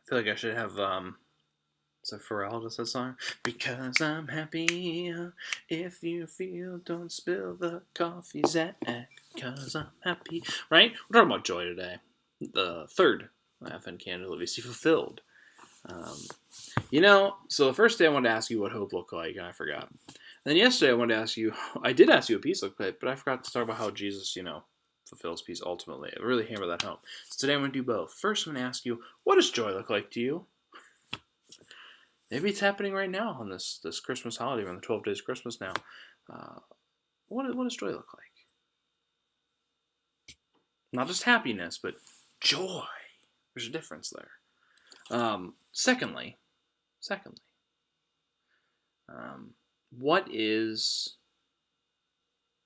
feel like I should have so Pharrell does that song. Because I'm happy. If you feel, don't spill the coffee, Zach. Because I'm happy. Right? We're talking about joy today. The third Advent candle that we see fulfilled. Um, so the first day I wanted to ask you what hope looked like, and I forgot. And then yesterday I wanted to ask you, I did ask you what peace looked like, but I forgot to talk about how Jesus, fulfills peace ultimately. I really hammer that home. So today I'm going to do both. First, I'm going to ask you, what does joy look like to you? Maybe it's happening right now on this Christmas holiday. We're on the 12 days of Christmas now. Uh, what does joy look like? Not just happiness, but joy. There's a difference there. Secondly, what is,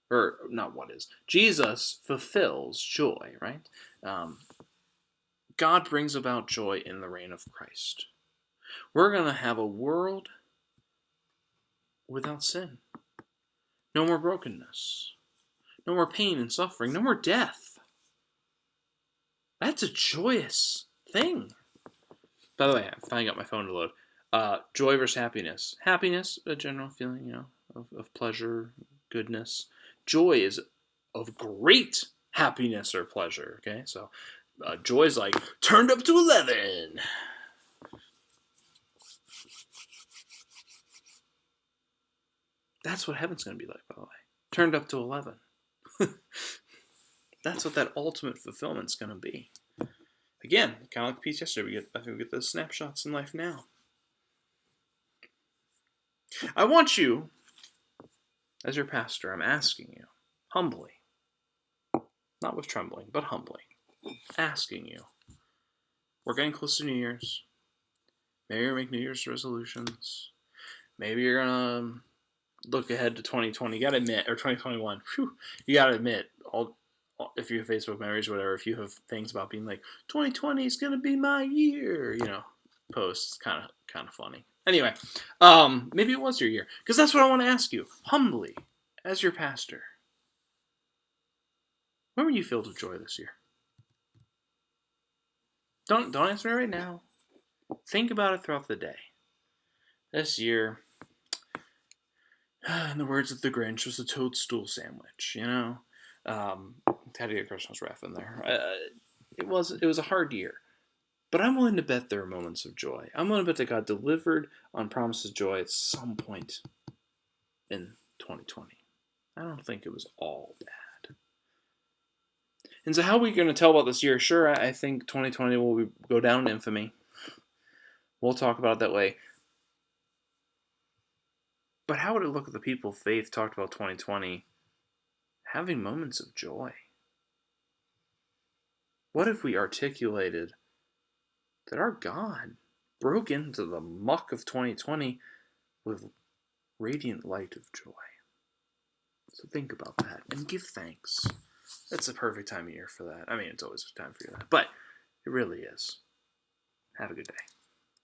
or not what is, Jesus fulfills joy, right? God brings about joy in the reign of Christ. We're going to have a world without sin. No more brokenness. No more pain and suffering. No more death. That's a joyous thing. By the way, I finally got my phone to load. Joy versus happiness. Happiness, a general feeling, of pleasure, goodness. Joy is of great happiness or pleasure. Okay, so joy is like turned up to 11. That's what heaven's going to be like, by the way. Turned up to 11. That's what that ultimate fulfillment's going to be. Again, kind of like peace yesterday, I think we get those snapshots in life now. I want you, as your pastor, I'm asking you, humbly, not with trembling, but humbly, asking you. We're getting close to New Year's. Maybe you're making New Year's resolutions. Maybe you're gonna look ahead to 2020. You gotta admit, or 2021. You gotta admit, if you have Facebook memories, or whatever, if you have things about being like 2020 is gonna be my year, posts, kind of funny. Anyway, maybe it was your year, because that's what I want to ask you, humbly, as your pastor. When were you filled with joy this year? Don't answer me right now. Think about it throughout the day. This year, in the words of the Grinch, was a toadstool sandwich. Had to get Christmas ref in there. It was a hard year, but I'm willing to bet there are moments of joy. I'm willing to bet that God delivered on promises of joy at some point in 2020. I don't think it was all bad. And so how are we going to tell about this year? Sure, I think 2020 will go down in infamy. We'll talk about it that way. But how would it look if the people of faith talked about 2020 having moments of joy? What if we articulated that our God broke into the muck of 2020 with radiant light of joy? So think about that and give thanks. It's a perfect time of year for that. I mean, it's always a time for that, but it really is. Have a good day.